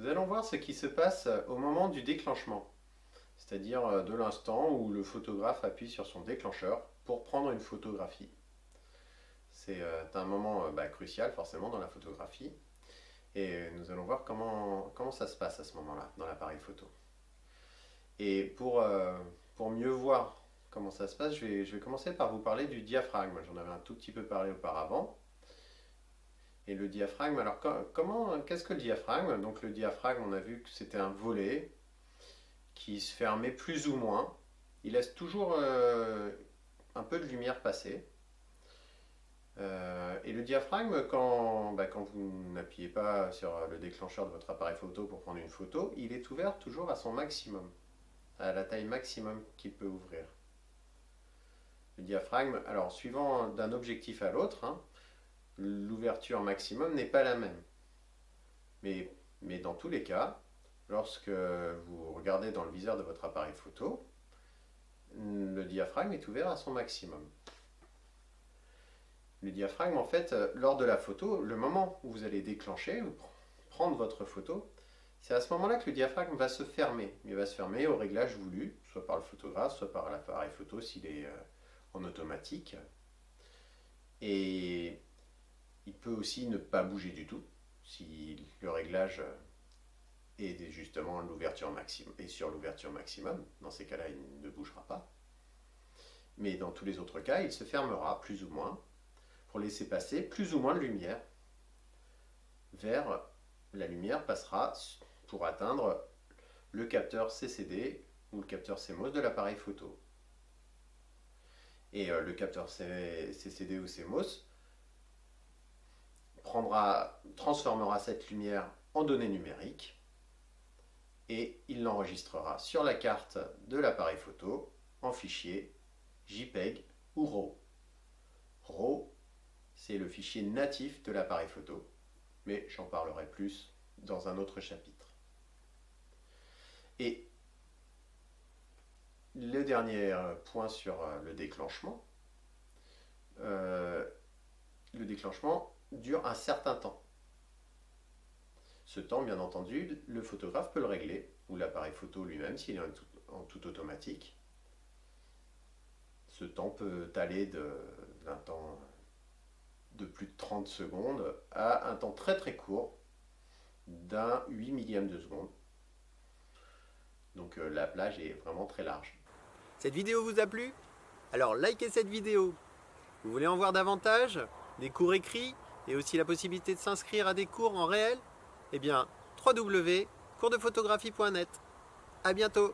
Nous allons voir ce qui se passe au moment du déclenchement, c'est-à-dire de l'instant où le photographe appuie sur son déclencheur pour prendre une photographie. C'est un moment crucial forcément dans la photographie et nous allons voir comment ça se passe à ce moment-là dans l'appareil photo. Et pour mieux voir comment ça se passe, je vais commencer par vous parler du diaphragme. J'en avais un tout petit peu parlé auparavant. Et le diaphragme, alors qu'est-ce que le diaphragme? Donc le diaphragme, on a vu que c'était un volet qui se fermait plus ou moins. Il laisse toujours un peu de lumière passer. Et le diaphragme, quand vous n'appuyez pas sur le déclencheur de votre appareil photo pour prendre une photo, il est ouvert toujours à son maximum, à la taille maximum qu'il peut ouvrir. Le diaphragme, alors suivant d'un objectif à l'autre, hein, l'ouverture maximum n'est pas la même. Mais dans tous les cas, lorsque vous regardez dans le viseur de votre appareil photo, le diaphragme est ouvert à son maximum. Le diaphragme, en fait, lors de la photo, le moment où vous allez déclencher ou prendre votre photo, c'est à ce moment-là que le diaphragme va se fermer. Il va se fermer au réglage voulu, soit par le photographe, soit par l'appareil photo s'il est en automatique. Et il peut aussi ne pas bouger du tout si le réglage est justement l'ouverture maximum et sur l'ouverture maximum. Dans ces cas-là, il ne bougera pas. Mais dans tous les autres cas, il se fermera plus ou moins pour laisser passer plus ou moins de lumière vers la lumière passera pour atteindre le capteur CCD ou le capteur CMOS de l'appareil photo. Et le capteur CCD ou CMOS transformera cette lumière en données numériques et il l'enregistrera sur la carte de l'appareil photo en fichier JPEG ou RAW. RAW, c'est le fichier natif de l'appareil photo, mais j'en parlerai plus dans un autre chapitre. Et le dernier point sur le déclenchement dure un certain temps. Ce temps, bien entendu, le photographe peut le régler, ou l'appareil photo lui-même s'il est en tout automatique. Ce temps peut aller d'un temps de plus de 30 secondes à un temps très très court d'un 8 millième de seconde. Donc la plage est vraiment très large. Cette vidéo vous a plu? Alors likez cette vidéo. Vous voulez en voir davantage? Des cours écrits et aussi la possibilité de s'inscrire à des cours en réel? Eh bien, www.coursdephotographie.net. À bientôt!